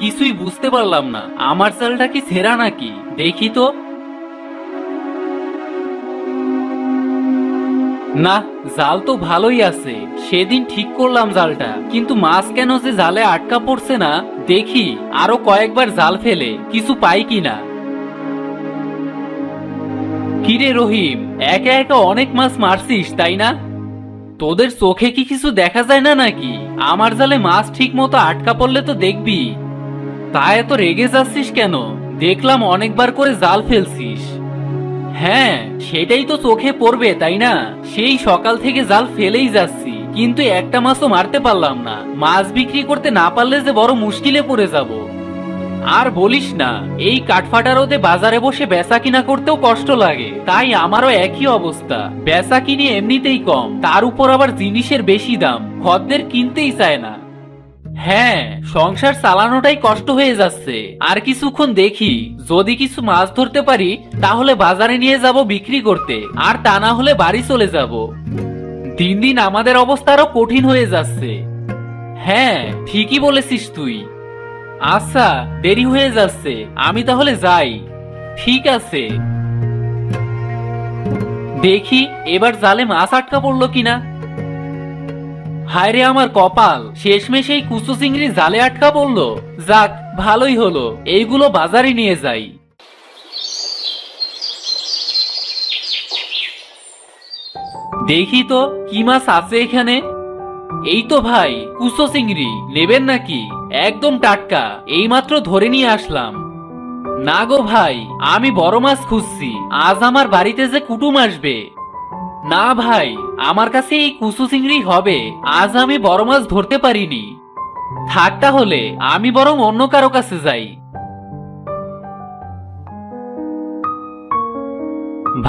কিছুই বুঝতে পারলাম না, আমার জালটা কি ছেঁড়া নাকি, দেখি তো। না, জাল তো ভালোই আছে, সেদিন ঠিক করলাম জালটা, কিন্তু মাছ কেন যে জালে আটকা পড়ছে না। দেখি আরো কয়েকবার জাল ফেলে কিছু পাই কিনা। কিরে রহিম, একা একা অনেক মাছ মারছিস তাই না? তোদের চোখে কি কিছু দেখা যায় না নাকি? আমার জালে মাছ ঠিক মতো আটকা পড়লে তো দেখবি। তা এত রেগে যাচ্ছিস কেন? দেখলাম অনেকবার করে জাল ফেলছিস। হ্যাঁ, সেটাই তো চোখে পড়বে তাই না? সেই সকাল থেকে জাল ফেলেই যাচ্ছি, কিন্তু একটা মাছও মারতে পারলাম না। মাছ বিক্রি করতে না পারলে যে বড় মুশকিলে পড়ে যাব। আর বলিস না, এই কাঠফাটা রোদে বাজারে বসে বেচা কিনা করতেও কষ্ট লাগে, তাই আমারও একই অবস্থা। বেচা কিনি এমনিতেই কম, তার উপর আবার জিনিসের বেশি দাম, খদ্দের কিনতেই চায় না। হ্যাঁ, সংসার চালানোটাই কষ্ট হয়ে যাচ্ছে। আর কিছুক্ষণ দেখি, যদি কিছু মাছ ধরতে পারি তাহলে বাজারে নিয়ে যাব বিক্রি করতে, আর তা না হলে বাড়ি চলে যাব। দিন দিন আমাদের অবস্থা আরো কঠিন হয়ে যাচ্ছে। হ্যাঁ, ঠিকই বলেছিস তুই। আচ্ছা, দেরি হয়ে যাচ্ছে, আমি তাহলে যাই। ঠিক আছে। দেখি এবার জালে মাছ আটকা পড়লো কিনা। হায়রে আমার কপাল, শেষমেশ এই কুচো চিংড়ি জালে আটকা পড়লো। যাক, ভালোই হলো, এইগুলো বাজারে নিয়ে যাই। দেখি তো কি মাছ আছে এখানে। এই তো ভাই, কুচো চিংড়ি নেবেন নাকি? একদম টাটকা, এইমাত্র ধরে নিয়ে আসলাম। না গো ভাই, আমি বড় মাছ খুঁজছি, আজ আমার বাড়িতে যে কুটুম আসবে। না ভাই, আমার কাছে এই কুচো চিংড়ি হবে, আজ আমি বড় মাছ ধরতে পারিনি। থাক তাহলে, আমি বরং অন্য কারো কাছে যাই।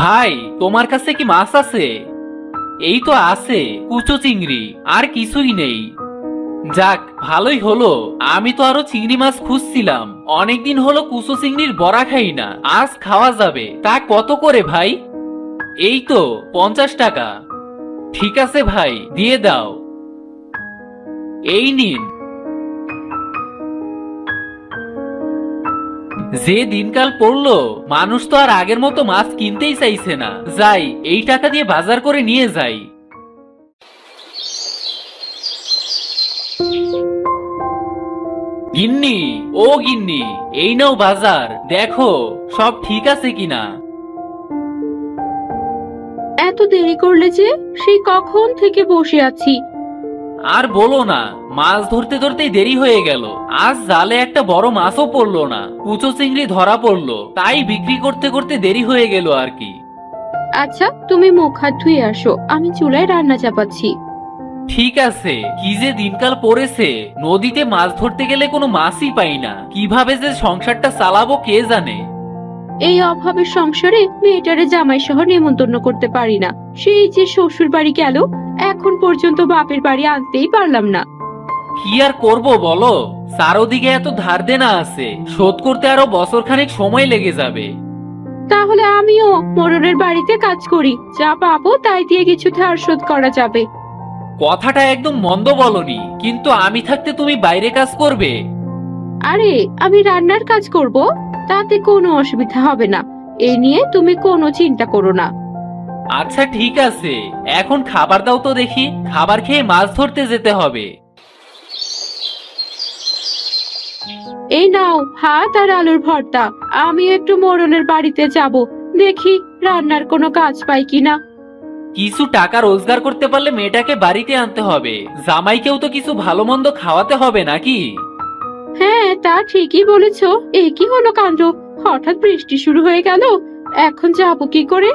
ভাই, তোমার কাছে কি মাছ আছে? এই তো আছে কুচো চিংড়ি, আর কিছুই নেই। যাক, ভালোই হলো, আমি তো আরো চিংড়ি মাছ খুঁজছিলাম। অনেকদিন হলো কুচো চিংড়ির বড়া খাই না, আজ খাওয়া যাবে। তা কত করে ভাই? এই তো 50 টাকা। ঠিক আছে ভাই, দিয়ে দাও। এই নিন। যে দিনকাল পড়লো, মানুষ তো আর আগের মতো মাছ কিনতেই চাইছে না। যাই, এই টাকা দিয়ে বাজার করে নিয়ে যাই। গিন্নি, ও গিন্নি, এই নাও বাজার, দেখো সব ঠিক আছে কিনা। এত দেরি করলে যে? সেই কখন থেকে বসে আছি। আর বলো না, মাছ ধরতে ধরতেই দেরি হয়ে গেল। আজ জালে একটা বড় মাছও পড়লো না, কুচো চিংড়ি ধরা পড়লো, তাই বিক্রি করতে করতে দেরি হয়ে গেল আর কি। আচ্ছা, তুমি মুখ হাত ধুয়ে আসো, আমি চুলায় রান্না চাপাচ্ছি। ঠিক আছে। কি যে দিনকাল পড়েছে, নদীতে মাছ ধরতে গেলে কোনো মাছই পাই না, কিভাবে যে সংসারটা চালাবো কে জানে। এই অভাবের সংসারে মেয়েটারে জামাই সহ নেমন্তন্ন করতে পারি না। সেই যে শ্বশুর বাড়ি গেল, এখন পর্যন্ত বাপের বাড়ি আনতেই পারলাম না। কি আর করবো বলো, চারদিকে এত ধার দেনা আছে, শোধ করতে আরো বছরখানেক সময় লেগে যাবে। তাহলে আমিও মোড়লের বাড়িতে কাজ করি, যা পাবো তাই দিয়ে কিছু ধার শোধ করা যাবে। কথাটা একদম মন্দ বলনি, কিন্তু আমি থাকতে তুমি বাইরে কাজ করবে? আরে, আমি রান্নার কাজ করব, তাতে কোনো অসুবিধা হবে না। এ নিয়ে তুমি কোনো চিন্তা করো না। আচ্ছা ঠিক আছে, এখন খাবার দাও তো দেখি, খাবার খেয়ে মাছ ধরতে যেতে হবে। এই নাও ভাত আর আলুর ভর্তা। আমি একটু মোড়লের বাড়িতে যাব, দেখি রান্নার কোনো কাজ পাই কিনা। কিছু টাকা রোজগার করতে পারলে মেয়েটাকে বাড়িতে আনতে হবে, জামাইকেও তো কিছু ভালো মন্দ খাওয়াতে হবে নাকি। হ্যাঁ, তা ঠিকই বলেছো। এ কি হলো কাণ্ড, হঠাৎ বৃষ্টি শুরু হয়ে গেল, এখন যাবো কি করে?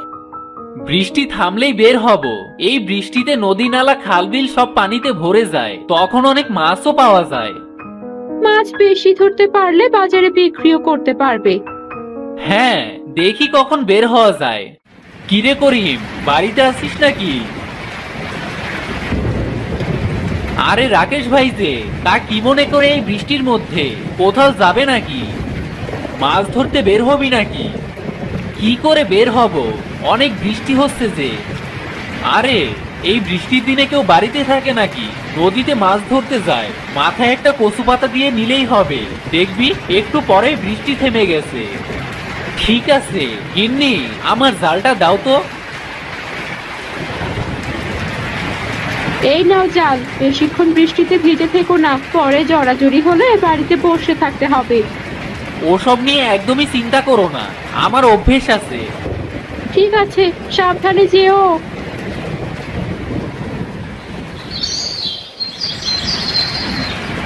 বৃষ্টি থামলেই বের হব। এই বৃষ্টিতে নদী নালা খাল বিল সব পানিতে ভরে যায়, তখন অনেক মাছও পাওয়া যায়। মাছ বেশি ধরতে পারলে বাজারে বিক্রিও করতে পারবে। হ্যাঁ, দেখি কখন বের হওয়া যায়। কিরে করিম, বাড়িতে আছিস নাকি? আরে রাকেশ ভাই যে, তা কি মনে করে এই বৃষ্টির মধ্যে কোথাও যাবে নাকি? মাছ ধরতে বের হবি নাকি? কি করে বের হব, অনেক বৃষ্টি হচ্ছে যে। আরে এই বৃষ্টির দিনে কেউ বাড়িতে থাকে নাকি? নদীতে মাছ ধরতে যায়, মাথায় একটা কচু পাতা দিয়ে নিলেই হবে, দেখবি একটু পরে বৃষ্টি থেমে গেছে। ঠিক আছে গিন্নি, আমার জালটা দাও তো। এই নাও জাল, বেশিক্ষণ বৃষ্টিতে ভিজে থেকো না, পরে জড়াজড়ি হলে বাড়িতে বসে থাকতে হবে। ওসব নিয়ে একদমই চিন্তা করো না, আমার অভ্যেস আছে। ঠিক আছে, সাবধানে যেও।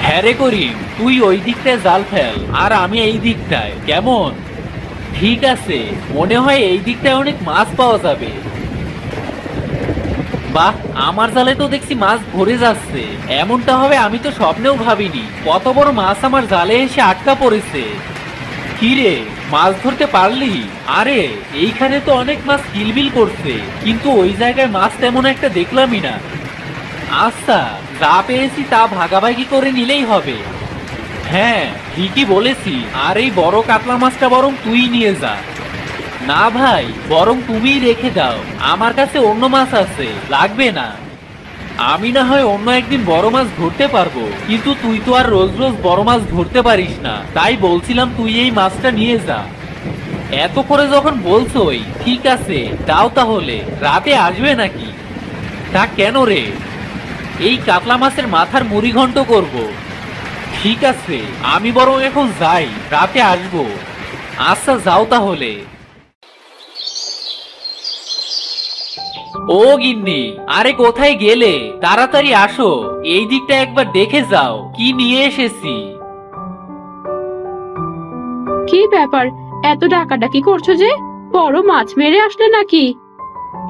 হ্যাঁ রে করিম, তুই ওই দিকটায় জাল ফেল আর আমি এই দিকটায়, কেমন? ঠিক আছে, মনে হয় এই দিকটায় অনেক মাছ পাওয়া যাবে। বাহ, আমার জালে তো দেখছি মাছ ভরে যাচ্ছে। এমনটা হবে আমি তো স্বপ্নেও ভাবিনি। কত বড় মাছ আমার জালে এসে আটকা পড়েছে। কি রে, মাছ ধরতে পারলি? আরে এইখানে তো অনেক মাছ কিলবিল করছে, কিন্তু ওই জায়গায় মাছ তেমন একটা দেখলামই না। আচ্ছা, যা পেয়েছি তা ভাগাভাগি করে নিলেই হবে। হ্যাঁ ঠিকই বলেছি, আর এই বড় কাতলা মাছটা বরং তুই নিয়ে যা। না ভাই, বরং তুমিই রেখে দাও, আমার কাছে অন্য মাছ আছে, লাগবে না। আমি না হয় অন্য একদিন বড় মাছ ধরতে পারবো, কিন্তু তুই তো আর রোজ রোজ বড় মাছ ধরতে পারিস না, তাই বলছিলাম তুই এই মাছটা নিয়ে যা। এত করে যখন বলছোই, ঠিক আছে দাও তাহলে। রাতে আসবে নাকি? তা কেন রে? এই কাতলা মাছের মাথার মুড়ি ঘন্ট করব। ঠিক আছে, আমি বরং এখন যাই, রাতে আসবো। আচ্ছা যাও তাহলে। ও গিন্নি, আরে কোথায় গেলে? তাড়াতাড়ি আসো, এই দিকটা একবার দেখে যাও কি নিয়ে এসেছি। কি ব্যাপার, এত ডাকাডাকি করছো যে? বড় মাছ মেরে আসলে নাকি?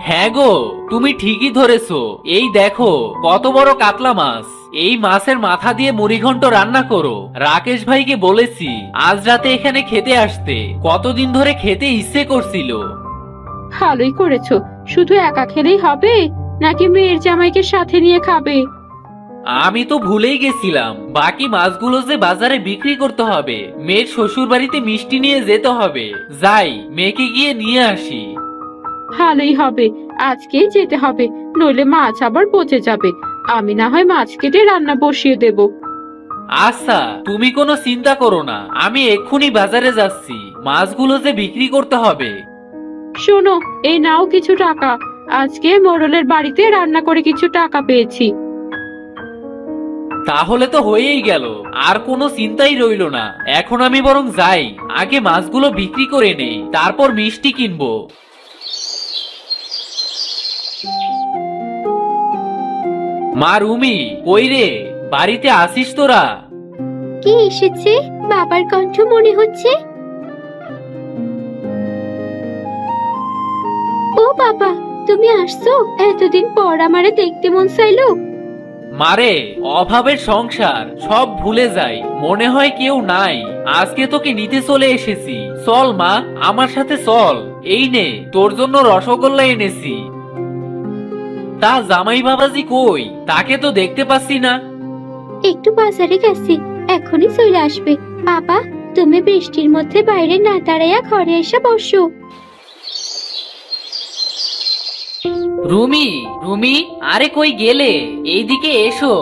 হ্যাঁ গো, তুমি ঠিকই ধরেছো। এই দেখো কত বড় কাতলা মাছ। এই মাছের মাথা দিয়ে মুড়িঘন্ট রান্না করো। রাকেশ ভাইকে বলেছি আজ রাতে এখানে খেতে আসতে, কতদিন ধরে খেতে ইচ্ছে করছিল। ভালোই করেছো। শুধু একা খেলেই হবে নাকি মেয়ের জামাইকে সাথে নিয়ে খাবে? আমি তো ভুলেই গেছিলাম, বাকি মাছগুলো যে বাজারে বিক্রি করতে হবে, মেয়ের শ্বশুর বাড়িতে মিষ্টি নিয়ে যেতে হবে। যাই, মেয়েকে গিয়ে নিয়ে আসি। ভালোই হবে, আজকেই যেতে হবে, নইলে মাছ আবার পচে যাবে। আমি না হয় মাছ কেটে রান্না বসিয়ে দেব। আচ্ছা, তুমি কোনো চিন্তা করো না, আমি এক্ষুনি বাজারে যাচ্ছি, মাছগুলো যে বিক্রি করতে হবে। শোনো, এই নাও কিছু টাকা। আজকে মোড়লের বাড়িতে রান্না করে কিছু টাকা পেয়েছি। তাহলে তো হয়েই গেল, আর কোনো চিন্তাই রইল না। এখন আমি বরং যাই, আগে মাছগুলো বিক্রি করে নেই, তারপর মিষ্টি কিনবো। মা রুমি, কই রে, বাড়িতে আসিস তোরা? কে এসেছে? বাবার কণ্ঠ মনে হচ্ছে। ও বাবা, তুমি আসছো? এতদিন পর আমারে দেখতে মন চাইলো। মারে, অভাবের সংসার, সব ভুলে যাই, মনে হয় কেউ নাই। আজকে তোকে নিতে চলে এসেছি, চল মা, আমার সাথে চল। এই নে, তোর জন্য রসগোল্লা এনেছি। তা জামাই বাবাজি কই? তাকে তো দেখতে পাচ্ছি না। একটু বাজারে গেছি, এখনই চলে আসবে। বাবা, তুমি বৃষ্টির মধ্যে বাইরে না দাঁড়াইয়া ঘরে এসে বসো। রুমি, রুমি, আরে কই গেলে? এইদিকে এসো।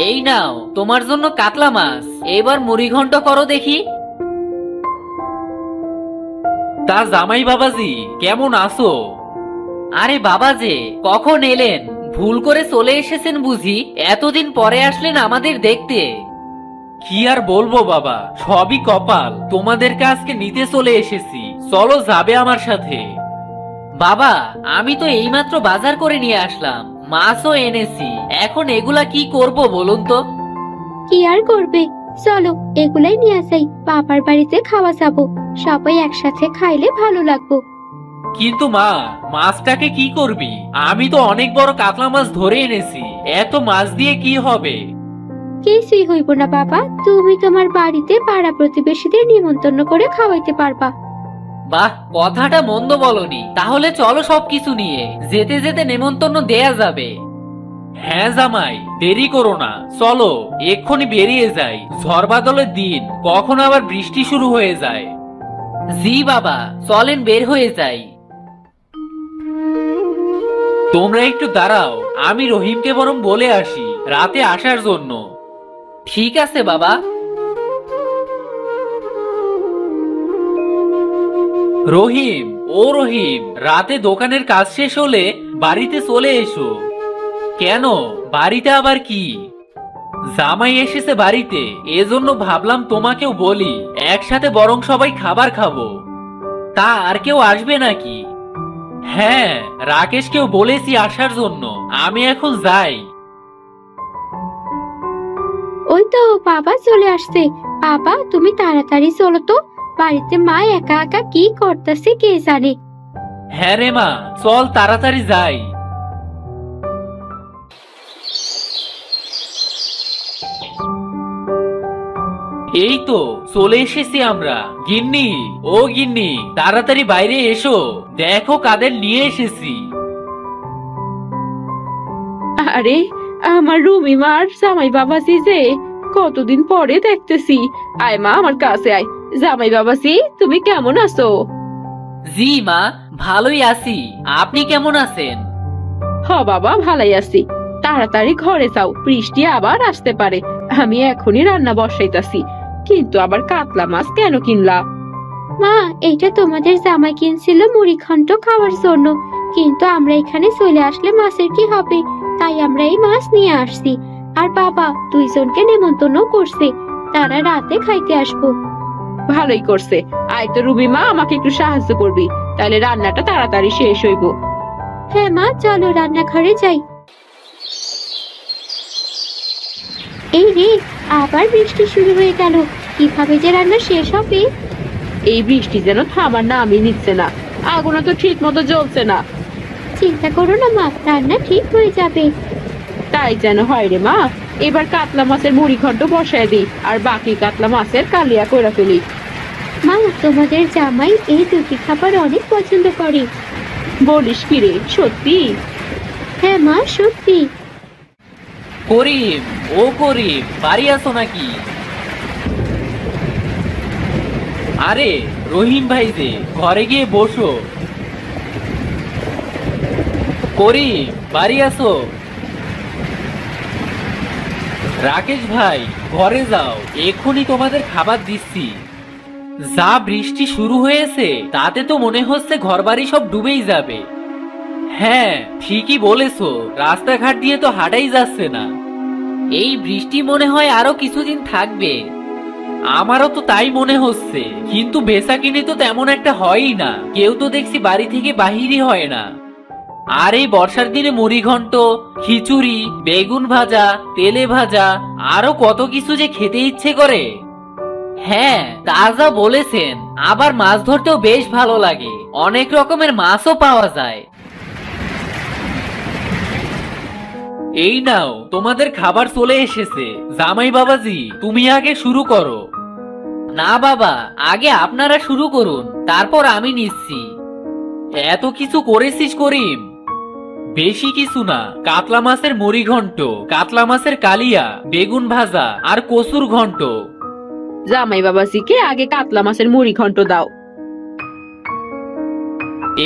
এই নাও তোমার জন্য কাতলা মাছ, এবার মুড়িঘন্ট করো দেখি। তা জামাই বাবাজি কেমন আছো? আরে বাবা যে কখন এলেন? ভুল করে চলে এসেছেন বুঝি? এতদিন পরে আসলেন আমাদের দেখতে। কি আর বলবো বাবা, সবই কপাল, তোমাদেরকে আজকে নিতে চলে এসেছি, চলো যাবে আমার সাথে। বাবা, আমি তো এইমাত্র বাজার করে নিয়ে আসলাম, মাছও এনেছি, এখন এগুলা কি করব বলুন তো? কি আর করবে, চলো এগুলাই নিয়ে যাই, বাবার বাড়িতে খাওয়া যাবো। সবাই একসাথে খাইলে ভালো লাগবো। কিন্তু মা, মাছটাকে কি করবি? আমি তো অনেক বড় কাতলা মাছ ধরে এনেছি, এত মাছ দিয়ে কি হবে? কিছুই হইব না বাবা, তুমি তোমার বাড়িতে পাড়া প্রতিবেশীদের নিমন্ত্রণ করে খাওয়াইতে পারবা। বাহ, কথাটা মন্দ বলনি। তাহলে চলো সবকিছু নিয়ে, যেতে যেতে নেমন্তন্ন দেয়া যাবে। হ্যাঁ জামাই, দেরি করো না, চলো এক্ষুনি বেরিয়ে যাই। ঝড় বাদলের দিন, কখন আবার বৃষ্টি শুরু হয়ে যায়। জি বাবা, চলেন বের হয়ে যাই। তোমরা একটু দাঁড়াও, আমি রহিমকে বরং বলে আসি রাতে আসার জন্য। ঠিক আছে বাবা। রহিম, ও রহিম, রাতে দোকানের কাজ শেষ হলে বাড়িতে চলে এসো। কেন, বাড়িতে আবার কি? জামাই এসেছে বাড়িতে, এজন্য ভাবলাম তোমাকেও বলি, একসাথে বরং সবাই খাবার খাবো। তা আর কেউ আসবে নাকি? হ্যাঁ, রাকেশকেও বলেছি আসার জন্য। আমি এখন যাই। ওই তো বাবা চলে আসছে। বাবা তুমি তাড়াতাড়ি চলো তো, বাড়িতে মা একা একা কি করতেছে কে জানে। হ্যাঁ রে মা, চল তাড়াতাড়ি যাই। এই তো চলে এসেছি আমরা। গিন্নি, ও গিন্নি, তাড়াতাড়ি বাইরে এসো, দেখো কাদের নিয়ে এসেছি। আরে আমার রুমিমার জামাই বাবাজি যে, কতদিন পরে দেখতেছি। আয় মা আমার কাছে আয়। জামাই বাবাজি তুমি কেমন আছো? জি মা, ভালোই আছি। আপনি কেমন আছেন? হ বাবা, ভালাই আছি। তাড়াতাড়ি ঘরে যাও, বৃষ্টি আবার আসতে পারে। আমি এখনই রান্না বসাইতাছি। কিন্তু আবার কাতলা মাছ কেন কিনলা? মা এইটা তোমাদের জামাই কিনছিল মুড়িঘণ্ট খাওয়ার জন্য, কিন্তু আমরা এখানে চলে আসলে মাছের কি হবে, তাই আমরা এই মাছ নিয়ে আসছি। আর বাবা দুইজনকে নেমন্তন্ন করছে, তারা রাতে খাইতে আসবো। ভালোই করছে। আয় তো রুমিমা, আমাকে একটু সাহায্য করবি, তাহলে রান্নাটা তাড়াতাড়ি শেষ হইব। হ্যাঁ মা, চলো রান্নাঘরে যাই। এই রে, আবার বৃষ্টি শুরু হয়ে গেল, কিভাবে যে রান্না শেষ হবে। এই বৃষ্টি যেন থামার নামই নিচ্ছে না, আগুনও তো ঠিক মতো জ্বলছে না। চিন্তা করো না মা, রান্না ঠিক হয়ে যাবে। তাই যেন হয় রে মা। এবার কাতলা মাছের মুড়িঘণ্ট বসায় দিই, আর বাকি কাতলা মাছের কালিয়া করে ফেলি। মা তোমাদের জামাই এই দুটি খাবার অনেক পছন্দ করে। বলিস কি রে, সত্যি? হ্যাঁ মা, সত্যি। করিম, ও করিম, বাড়ি আছো নাকি? আরে রহিম ভাই যে, ঘরে গিয়ে বসো। করিম, বাড়ি আছো? রাকেশ ভাই, ঘরে যাও, এক্ষুনি তোমাদের খাবার দিচ্ছি। যা বৃষ্টি শুরু হয়েছে তাতে তো মনে হচ্ছে ঘরবাড়ি সব ডুবেই যাবে। হ্যাঁ ঠিকই বলেছো, রাস্তাঘাট দিয়ে তো হাঁটাই যাচ্ছে না। এই বৃষ্টি মনে হয় আরো কিছুদিন থাকবে। আমারও তো তাই মনে হচ্ছে, কিন্তু বেচাকিনি তো তেমন একটা হয়ই না, কেউ তো দেখছি বাড়ি থেকে বাহিরই হয় না। আর এই বর্ষার দিনে মুড়িঘণ্ট, খিচুড়ি, বেগুন ভাজা, তেলে ভাজা, আরো কত কিছু যে খেতে ইচ্ছে করে। হ্যাঁ তা যা বলেছেন, আবার মাছ ধরতেও বেশ ভালো লাগে, অনেক রকমের মাছও পাওয়া যায়। এই নাও তোমাদের খাবার চলে এসেছে। জামাই বাবাজি, তুমি আগে শুরু করো। না বাবা, আগে আপনারা শুরু করুন, তারপর আমি নিচ্ছি। এত কিছু করেছিস করিম? বেশি কিছু না, কাতলা মাছের মুড়িঘণ্ট, কাতলা মাছের কালিয়া, বেগুন ভাজা আর কচুর ঘন্ট। জামাই বাবাজিকে আগে কাতলা মাছের মুড়িঘণ্ট দাও।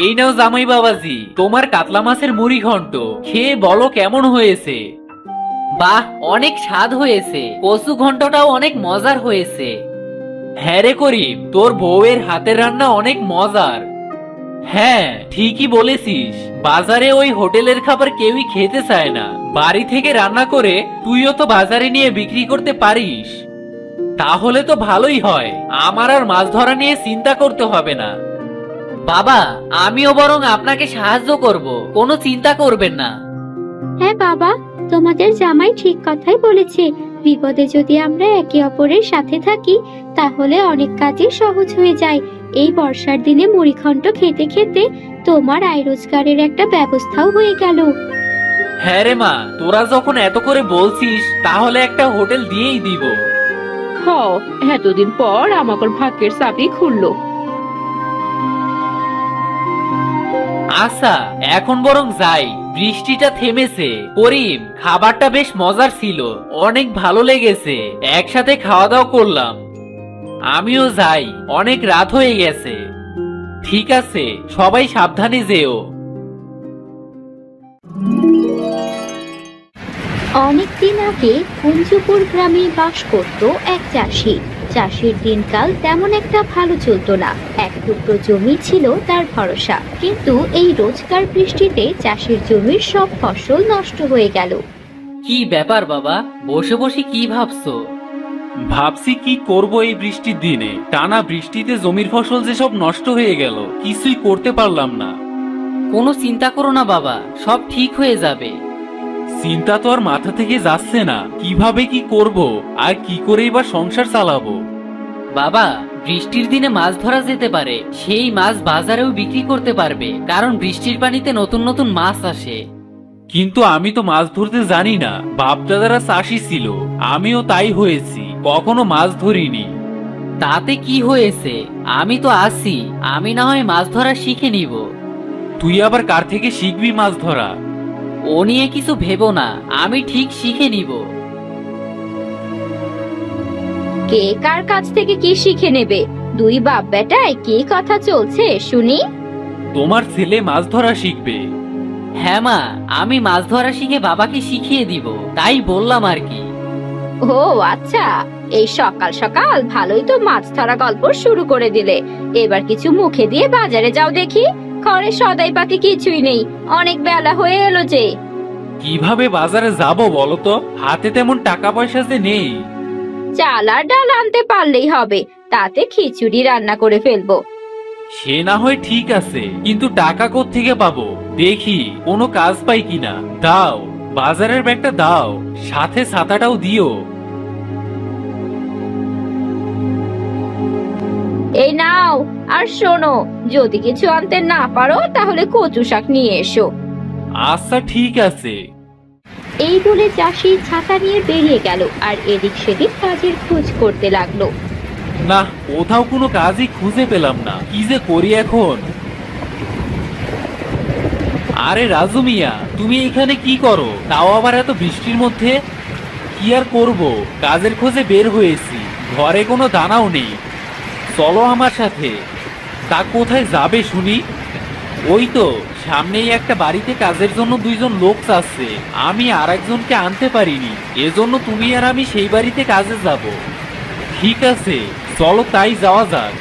এই নাও জামাই বাবাজি, তোমার কাতলা মাছের মুড়িঘণ্ট, খেয়ে বলো কেমন হয়েছে। বাহ, অনেক স্বাদ হয়েছে, কচু ঘন্টটাও অনেক মজার হয়েছে। হ্যাঁ রে করিম, তোর বউয়ের হাতের রান্না অনেক মজার। হ্যাঁ ঠিকই বলেছিস, বাজারে ওই হোটেলের খাবার কেউই খেতে চায় না। বাড়ি থেকে রান্না করে তুইও তো বাজারে নিয়ে বিক্রি করতে পারিস, তাহলে তো ভালোই হয়, আমার আর মাছ ধরা নিয়ে চিন্তা করতে হবে না। বাবা, আমিও বরং আপনাকে সাহায্য করব, কোনো চিন্তা করবেন না। হ্যাঁ বাবা, তোমাদের জামাই ঠিক কথাই বলেছে, বিপদে যদি আমরা একে অপরের সাথে থাকি তাহলে অনেক কাজই সহজ হয়ে যায়। এই বর্ষার দিনে মুড়িঘণ্ট খেতে খেতে তোমার আয় রোজগারের একটা ব্যবস্থাও হয়ে গেল। হ্যাঁ রে মা, তোরা যখন এত করে বলছিস তাহলে একটা হোটেল দিয়েই দিব। হ, এতদিন পর আমাদের ভাগ্যের চাবি খুললো। আচ্ছা এখন বরং যাই, বৃষ্টিটা থেমেছে। করিম, খাবারটা বেশ মজার ছিল, অনেক ভালো লেগেছে, একসাথে খাওয়া দাওয়া করলাম। আমিও যাই, অনেক রাত হয়ে গেছে। ঠিক আছে, সবাই সাবধানে যেও। অনেকদিন আগে কুঞ্জপুর গ্রামে বাস করত এক চাষি। চাষির দিনকাল তেমন একটা ভালো চলতো না। এক টুকরো জমি ছিল তার ভরসা, কিন্তু এই রোজকার বৃষ্টিতে চাষির জমির সব ফসল নষ্ট হয়ে গেল। কি ব্যাপার বাবা, বসে বসে কি ভাবছো? ভাবছি কি করব এই বৃষ্টির দিনে। টানা বৃষ্টিতে জমির ফসল যে সব নষ্ট হয়ে গেল, কিছুই করতে পারলাম না। কোনো চিন্তা করো না বাবা, সব ঠিক হয়ে যাবে। চিন্তা তো আর মাথা থেকে যাচ্ছে না, কিভাবে কি করব আর কি করেই বা সংসার চালাবো। বাবা, বৃষ্টির দিনে মাছ ধরা যেতে পারে, সেই মাছ বাজারেও বিক্রি করতে পারবে, কারণ বৃষ্টির পানিতে নতুন নতুন মাছ আসে। কিন্তু আমি তো মাছ ধরতে জানি না, বাপ দাদারা চাষি ছিল, আমিও তাই হয়েছি, কখনো মাছ ধরিনি। তাতে কি হয়েছে, আমি তো আছি, আমি না হয় মাছ ধরা শিখে নিব। তুই আবার কার থেকে শিখবি মাছ ধরা? ও নিয়ে কিছু ভেবো না, আমি ঠিক শিখে নিব। কে কার কাছ থেকে কি শিখে নেবে? দুই বাপ বেটায় কি কথা চলছে শুনি? তোমার ছেলে মাছ ধরা শিখবে। হ্যাঁ মা, আমি মাছ ধরা শিখে বাবাকে শিখিয়ে দিব, তাই বললাম আর কি। ও আচ্ছা, এই সকাল সকাল ভালোই তো মাছ ধরা গল্প শুরু করে দিলে। এবার কিছু মুখে দিয়ে বাজারে যাও দেখি, ঘরে সদাই পাতি কিছুই নেই, অনেক বেলা হয়ে এলো যে। কিভাবে বাজারে যাব বলো তো, হাতে তেমন টাকা পয়সা যে নেই। চাল আর ডাল আনতে পারলেই হবে, তাতে খিচুড়ি রান্না করে ফেলবো। সে না হয় ঠিক আছে, কিন্তু টাকা কোত্থেকে পাবো? দেখি কোনো কাজ পাই কিনা। দাও, বাজারের ব্যাগটা দাও, সাথে ছাতাটাও দিও। এই নাও, আর শোনো, যদি কিছু আনতে না পারো তাহলে কচু শাক নিয়ে এসো। আচ্ছা ঠিক আছে। এই বলে চাষি ছাতা নিয়ে বেরিয়ে গেল আর এদিক সেদিক কাজের খোঁজ করতে লাগলো। না, কোথাও কোনো কাজই খুঁজে পেলাম না, কি যে করি এখন। আরে রাজু মিয়া, তুমি এখানে কি করো, তাও আবার এত বৃষ্টির মধ্যে? কি আর করব, কাজের খোঁজে বের হয়েছি, ঘরে কোনো দানাও নেই। চলো আমার সাথে। তা কোথায় যাবে শুনি? ওই তো সামনেই একটা বাড়িতে কাজের জন্য দুইজন লোক চাচ্ছে, আমি আর একজনকে আনতে পারিনি, এজন্য তুমি আর আমি সেই বাড়িতে কাজে যাব। ঠিক আছে, চলো তাই যাওয়া যাক।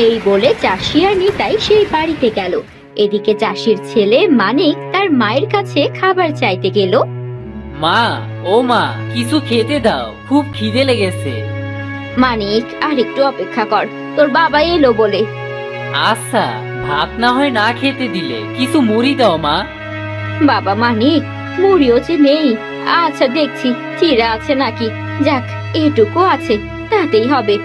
এই বলে চাষি আর নিতাই সেই বাড়িতে গেল। এদিকে চাষির ছেলে মানিক তার মায়ের কাছে খাবার চাইতে গেল। মা, ও মা, কিছু খেতে দাও, খুব খিদে লেগেছে। মানিক, আর একটু অপেক্ষা কর, তোর বাবা এলো বলে। আচ্ছা, ভাত না হয় না খেতে দিলে কিছু মুড়ি দাও মা। বাবা মানিক, মুড়িও যে নেই। আচ্ছা দেখছি চিড়া আছে নাকি, যাক এটুকু আছে, তাতেই হবে।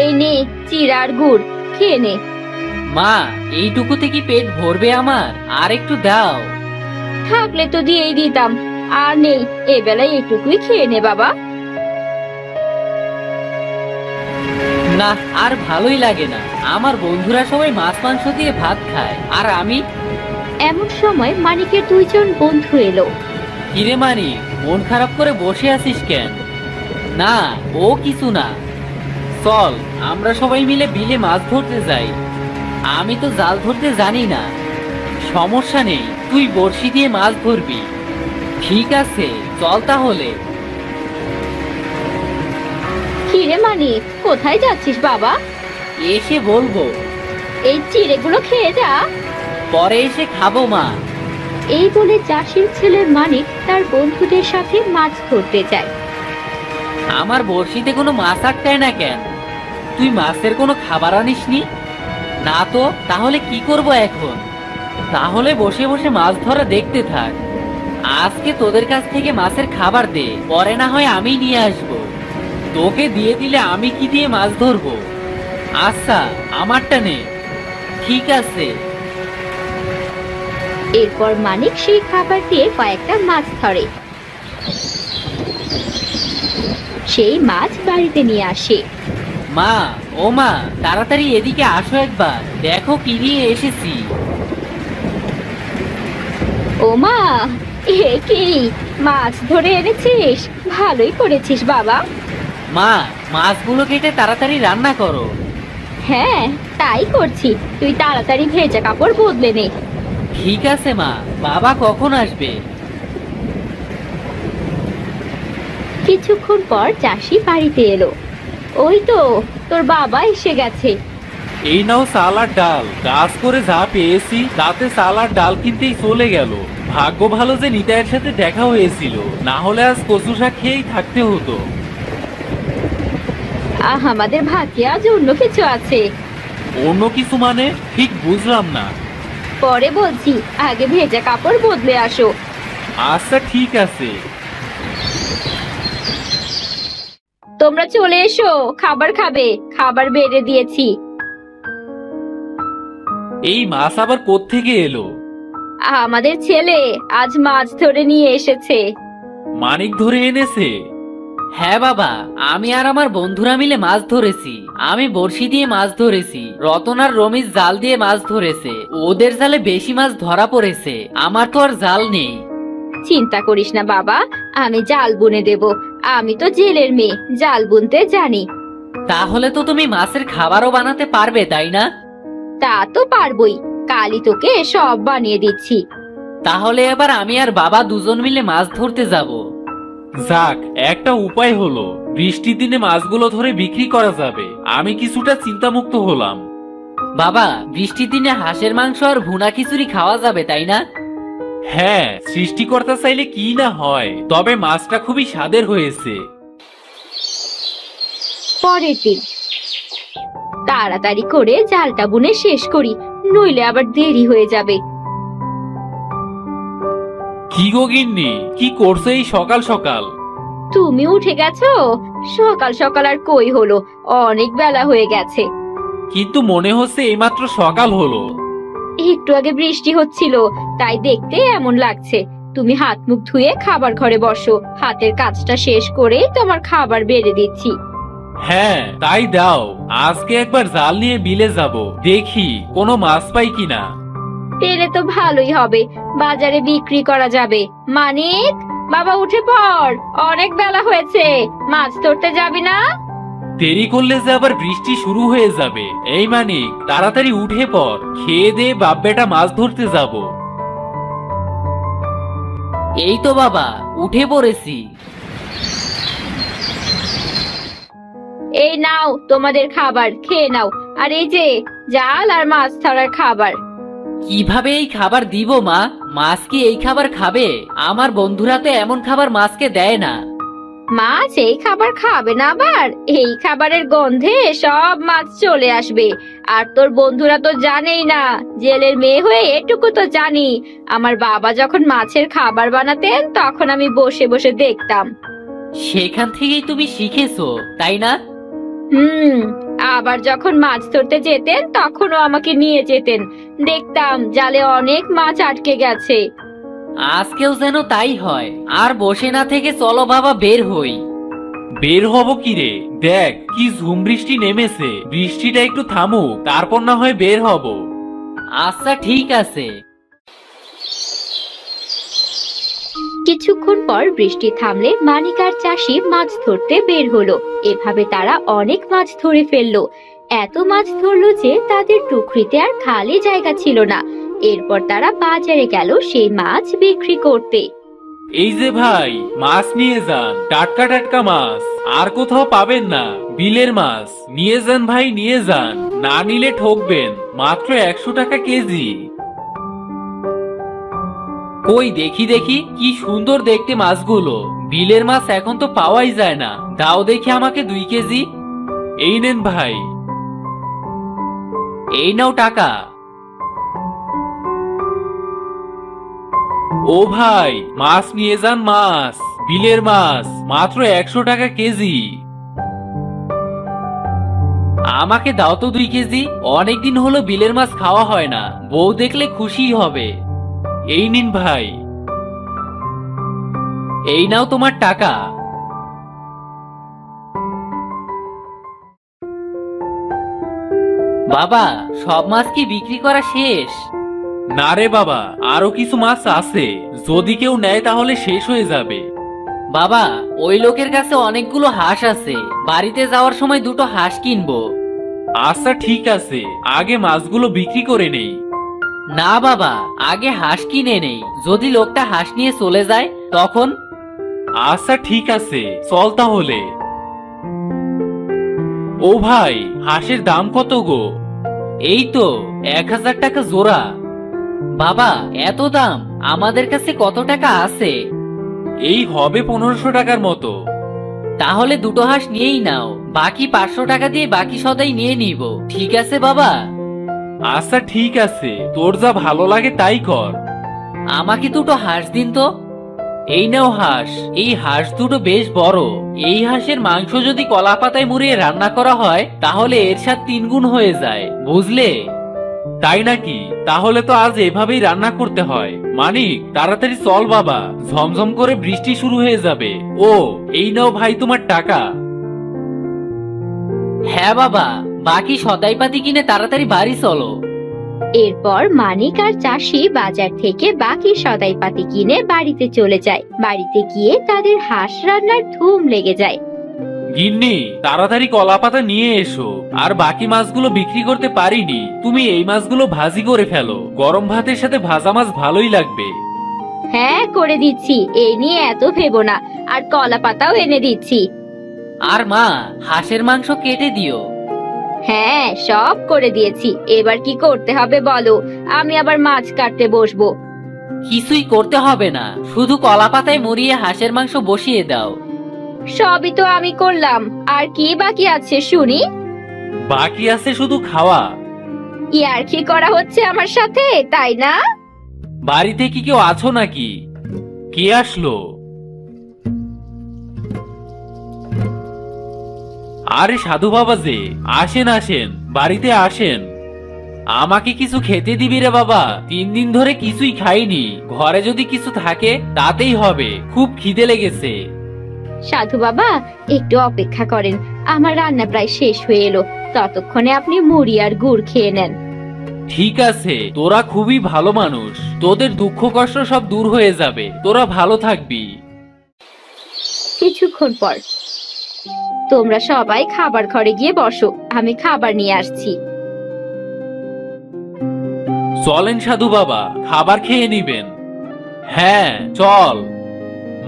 এই নে চিড়া আর গুড়, খেয়ে নে। মা, এইটুকুতে কি পেট ভরবে আমার? আর একটু দাও। থাকলে তো দিয়েই দিতাম, আর নেই, এ বেলায় এটুকুই খেয়ে নে বাবা। না, আর ভালোই লাগে না, আমার বন্ধুরা সবাই মাছ মাংস দিয়ে ভাত খায়, আর আমি। এমন সময় মানিকের দুইজন বন্ধু এলো। কিরে মানিক, মন খারাপ করে বসে আছিস কেন? না, ও কিছু না, চল আমরা সবাই মিলে বিলে মাছ ধরতে যাই। আমি তো জাল ধরতে জানি না। সমস্যা নেই, তুই বড়শি দিয়ে মাছ ধরবি। ঠিক আছে, চল তাহলে। কিরে মানিক, কোথায় যাচ্ছিস বাবা? এসে বলবো। এই চিড়েগুলো খেয়ে যা। পরে এসে খাবো মা। এই বলে চাষির ছেলে মানিক তার বন্ধুদের সাথে মাছ ধরতে যায়। আমার বড়শিতে কোনো মাছ আটকায় না কেন? তুই মাছের কোনো খাবার আনিসনি? না তো, তাহলে কি করব এখন? তাহলে বসে বসে মাছ ধরা দেখতে থাক। আজকে তোদের কাছ থেকে মাছের খাবার দে, পরে না হয় আমি নিয়ে আসবো। তোকে দিয়ে দিলে আমি কি দিয়ে মাছ ধরবো? আচ্ছা, আমারটা নে। ঠিক আছে। এরপর মানিক সেই খাবার দিয়ে কয়েকটা মাছ ধরে। সেই মাছ বাড়িতে নিয়ে আসে। মা, ও মা, তাড়াতাড়ি এদিকে আসো একবার, দেখো কি নিয়ে এসেছি। ও মা, এ কি মাছ ধরে এনেছিস? ভালোই করেছিস বাবা। মা, মাছগুলো কেটে তাড়াতাড়ি রান্না করো। হ্যাঁ, তাই করছি, তুই তাড়াতাড়ি ভেজা কাপড় বদলে নে। ঠিক আছে মা। বাবা কখন আসবে? কিছুক্ষণ পর চাষি বাড়িতে এলো। ওই তো তোর বাবা এসে গেছে। এই নাও চাল আর ডাল, কাজ করে যা পেয়েছি তাতে চাল আর ডাল কিনতেই চলে গেল। ভাগ্য ভালো যে নিতাইয়ের সাথে দেখা হয়েছিল, না হলে আজ কচু শাক খেয়েই থাকতে হতো। আমাদের ভাগ্যে আজ অন্য কিছু আছে। অন্য কিছু মানে ঠিক বুঝলাম না। পরে বলছি, আগে ভেজা কাপড় বদলে আসো। আচ্ছা ঠিক আছে। তোমরা চলে এসো, খাবার খাবে, খাবার বেড়ে দিয়েছি। এই মাছ আবার কোত্থেকে এলো? আমাদের ছেলে আজ মাছ ধরে নিয়ে এসেছে। মানিক ধরে এনেছে? হ্যাঁ বাবা, আমি আর আমার বন্ধুরা মিলে মাছ ধরেছি। আমি বড়শি দিয়ে মাছ ধরেছি, রতন আর রমেশ জাল দিয়ে মাছ ধরেছে। ওদের জালে বেশি মাছ ধরা পড়েছে, আমার তো আর জাল নেই। চিন্তা করিস না বাবা, আমি জাল বুনে দেব। আমি তো জেলের মেয়ে, জাল বুনতে জানি। তাহলে তো তুমি মাছের খাবারও বানাতে পারবে, তাই না? তা তো পারবই, কালই তোকে সব বানিয়ে দিচ্ছি। তাহলে এবার আমি আর বাবা দুজন মিলে মাছ ধরতে যাব। যাক, একটা উপায় হলো, বৃষ্টির দিনে মাছগুলো ধরে বিক্রি করা যাবে। আমি কিছুটা চিন্তামুক্ত হলাম। বাবা, বৃষ্টির দিনে হাঁসের মাংস আর ভুনা খিচুড়ি খাওয়া যাবে, তাই না? হ্যাঁ, সৃষ্টিকর্তা চাইলে কি না হয়। তবে মাছটা খুবই স্বাদের হয়েছে। পরের দিন তাড়াতাড়ি করে জালটা বুনে শেষ করি, নইলে আবার দেরি হয়ে যাবে। কি গো গিন্নি, কি করছো এই সকাল সকাল? তুমি উঠে গেছো? সকাল সকাল আর কই হলো, অনেক বেলা হয়ে গেছে। কিন্তু মনে হচ্ছে এইমাত্র সকাল হলো। একটু আগে বৃষ্টি হচ্ছিল, তাই দেখতে এমন লাগছে। তুমি হাত মুখ ধুয়ে খাবার ঘরে বসো, হাতের কাজটা শেষ করেই তোমার খাবার বেড়ে দিচ্ছি। হ্যাঁ তাই দাও। আজকে একবার জাল নিয়ে বিলে যাব, দেখি কোনো মাছ পাই কিনা। পেলে তো ভালোই হবে, বাজারে বিক্রি করা যাবে। মানিক, বাবা উঠে পড়, অনেক বেলা হয়েছে, মাছ ধরতে যাবি না? দেরি করলে যে আবার বৃষ্টি শুরু হয়ে যাবে। এই মানিক, তাড়াতাড়ি উঠে পড়, খেয়ে দে, বাপ বেটা মাছ ধরতে যাব। এই তো বাবা, উঠে পড়েছি। এই নাও তোমাদের খাবার, খেয়ে নাও। আর এই যে জাল আর মাছ ধরার খাবার। কিভাবে এই খাবার দিব মা? মাছ কি এই খাবার খাবে? আমার বন্ধুরা তো এমন খাবার মাছকে দেয় না। মাছ এই খাবার খাবে না আবার? এই খাবারের গন্ধে সব মাছ চলে আসবে। আর তোর বন্ধুরা তো জানেই না, জেলের মেয়ে হয়ে এটুকু তো জানি, আমার বাবা যখন মাছের খাবার বানাতেন তখন আমি বসে বসে দেখতাম। সেখান থেকেই তুমি শিখেছো, তাই না? আবার যখন মাছ ধরতে যেতেন তখনও আমাকে নিয়ে যেতেন, দেখতাম জালে অনেক মাছ আটকে গেছে। আজকেও যেন তাই হয়। আর বসে না থেকে চলো বাবা, বের হই। বের হব কি রে? দেখ কি ঝুম বৃষ্টি নেমেছে। বৃষ্টিটা একটু থামুক, তারপর না হয় বের হব। আচ্ছা ঠিক আছে। কিছুক্ষণ পর বৃষ্টি থামলে মানিক আর চাষি মাছ ধরতে বের হলো। এভাবে তারা অনেক মাছ ধরে ফেললো। এত মাছ ধরলো যে তাদের টুকরিতে আর খালি জায়গা ছিল না। এরপর তারা বাজারে গেল সেই মাছ বিক্রি করতে। এই যে ভাই, মাছ নিয়ে যান, টাটকা টাটকা মাছ, আর কোথাও পাবেন না। বিলের মাছ নিয়ে যান ভাই, নিয়ে যান, না নিলে ঠকবেন। মাত্র 100 টাকা কেজি। কই দেখি দেখি, কি সুন্দর দেখতে মাছগুলো। বিলের মাছ এখন তো পাওয়াই যায় না। দাও দেখি আমাকে 2 কেজি। এই নেন ভাই। এই নাও টাকা। ও ভাই, মাছ নিয়ে যান, মাছ, বিলের মাছ, মাত্র 100 টাকা কেজি। আমাকে দাও তো 2 কেজি। অনেকদিন হলো বিলের মাছ খাওয়া হয় না, বউ দেখলে খুশি হবে। এই নিন ভাই। এই নাও তোমার টাকা। বাবা, সব মাছ কি বিক্রি করা শেষ? না রে বাবা, আরো কিছু মাছ আছে। যদি কেউ নেয় তাহলে শেষ হয়ে যাবে। বাবা, ওই লোকের কাছে অনেকগুলো হাঁস আছে, বাড়িতে যাওয়ার সময় 2টো হাঁস কিনবো। আচ্ছা ঠিক আছে, আগে মাছগুলো বিক্রি করে নেই। না বাবা, আগে হাঁস কিনে নেই, যদি লোকটা হাঁস নিয়ে চলে যায় তখন। আচ্ছা ঠিক আছে, চল তাহলে। ও ভাই, হাঁসের দাম কত গো? এই তো 1000 টাকা জোড়া। বাবা, এত দাম? আমাদের কাছে কত টাকা আছে? এই হবে 1500 টাকার মতো। তাহলে দুটো হাঁস নিয়েই নাও, বাকি 500 টাকা দিয়ে বাকি সদাই নিয়ে নিব, ঠিক আছে বাবা? আচ্ছা ঠিক আছে, তোর যা ভালো লাগে তাই কর। আমাকে দুটো হাঁস দিন তো। এই নাও হাঁস। এই হাঁস দুটো বেশ বড়। এই হাঁসের মাংস যদি কলা পাতায় মুড়িয়ে রান্না করা হয় তাহলে এর স্বাদ 3 গুণ হয়ে যায়, বুঝলে? তাই নাকি? তাহলে তো আজ এভাবেই রান্না করতে হয়। মানিক, তাড়াতাড়ি চল বাবা, ঝমঝম করে বৃষ্টি শুরু হয়ে যাবে। ও, এই নাও ভাই তোমার টাকা। হ্যাঁ বাবা, বাকি সদাইপাতি কিনে তাড়াতাড়ি বাড়ি চলো। এরপর মানিক আর চাষি বাজার থেকে বাকি সদাইপাতি কিনে বাড়িতে চলে যায়। বাড়িতে গিয়ে তাদের হাঁস রান্নার ধুম লেগে যায়। গিন্নি, তাড়াতাড়ি কলা পাতা নিয়ে এসো। আর বাকি মাছগুলো বিক্রি করতে পারিনি, তুমি এই মাছগুলো ভাজি করে ফেলো। গরম ভাতের সাথে ভাজা মাছ ভালোই লাগবে। হ্যাঁ, করে দিচ্ছি, এই নিয়ে এত ভেবো না। আর কলা পাতাও এনে দিচ্ছি। আর মা, হাঁসের মাংস কেটে দিও। হ্যাঁ, সব করে দিয়েছি। এবার কি করতে হবে বলো, আমি আবার মাছ কাটতে বসবো। কিছুই করতে হবে না, শুধু কলা পাতায় মুড়িয়ে হাঁসের মাংস বসিয়ে দাও। সবই তো আমি করলাম, আর কি বাকি আছে শুনি? বাকি আছে শুধু খাওয়া। ইয়ার কি করা হচ্ছে আমার সাথে, তাই না? বাড়িতে কি কেউ আছো নাকি? কে আসলো? আরে সাধু বাবা যে, আসেন আসেন, বাড়িতে আসেন। আমাকে কিছু খেতে দিবি রে বাবা, 3 দিন ধরে কিছুই খাইনি। ঘরে যদি কিছু থাকে তাতেই হবে, খুব খিদে লেগেছে। সাধু বাবা, একটু অপেক্ষা করেন, আমার রান্না প্রায় শেষ হয়ে এলো। ততক্ষণে আপনি মুড়ি আর গুড় খেয়ে নেন। ঠিক আছে, তোরা খুবই ভালো মানুষ, তোদের দুঃখ কষ্ট সব দূর হয়ে যাবে, তোরা ভালো থাকবি। কিছুক্ষণ পর, তোমরা সবাই খাবার ঘরে গিয়ে বসো, আমি খাবার নিয়ে আসছি। চলেন সাধু বাবা, খাবার খেয়ে নিবেন। হ্যাঁ চল।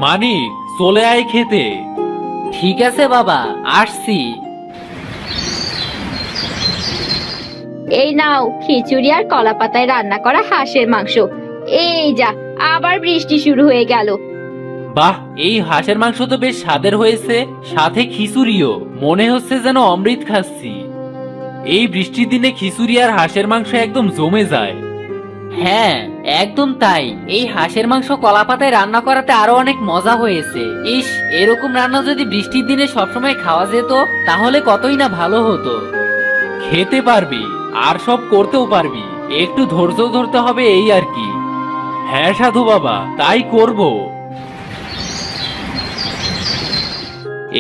মানিক, চলে আয় খেতে। ঠিক আছে বাবা, আসছি। এই নাও খিচুড়ি আর কলা পাতায় রান্না করা হাঁসের মাংস। এই যা, আবার বৃষ্টি শুরু হয়ে গেল। বাহ, এই হাঁসের মাংস তো বেশ স্বাদের হয়েছে, সাথে খিচুড়িও, মনে হচ্ছে যেন অমৃত খাচ্ছি। এই বৃষ্টির দিনে খিচুড়ি আর হাঁসের মাংস একদম জমে যায়। হ্যাঁ, একদম তাই। এই হাঁসের মাংস কলা পাতায় রান্না করাতে আরো অনেক মজা হয়েছে। ইস, এরকম রান্না যদি বৃষ্টির দিনে সবসময় খাওয়া যেত তাহলে কতই না ভালো হতো। খেতে পারবি আর সব করতেও পারবি, একটু ধৈর্য ধরতে হবে, এই আর কি। হ্যাঁ সাধু বাবা, তাই করব।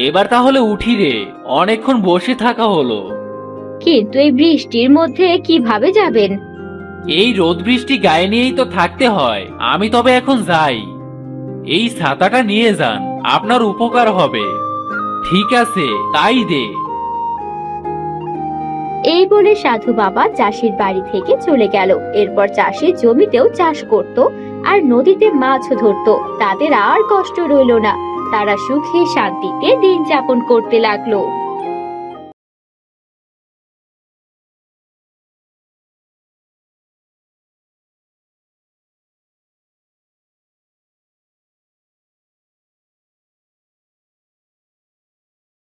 এবার তাহলে উঠি রে, অনেকক্ষণ বসে থাকা হলো। কিন্তু এই বৃষ্টির মধ্যে কিভাবে যাবেন? এই রোদ বৃষ্টি গায়ে নিয়েই তো থাকতে হয়। আমি তবে এখন যাই। এই ছাতাটা নিয়ে যান, আপনার উপকার হবে। ঠিক আছে, তাই দে। এই বলে সাধু বাবা চাষির বাড়ি থেকে চলে গেল। এরপর চাষি জমিতেও চাষ করত আর নদীতে মাছও ধরতো। তাদের আর কষ্ট রইল না, তারা সুখে শান্তিতে দিন যাপন করতে লাগলো।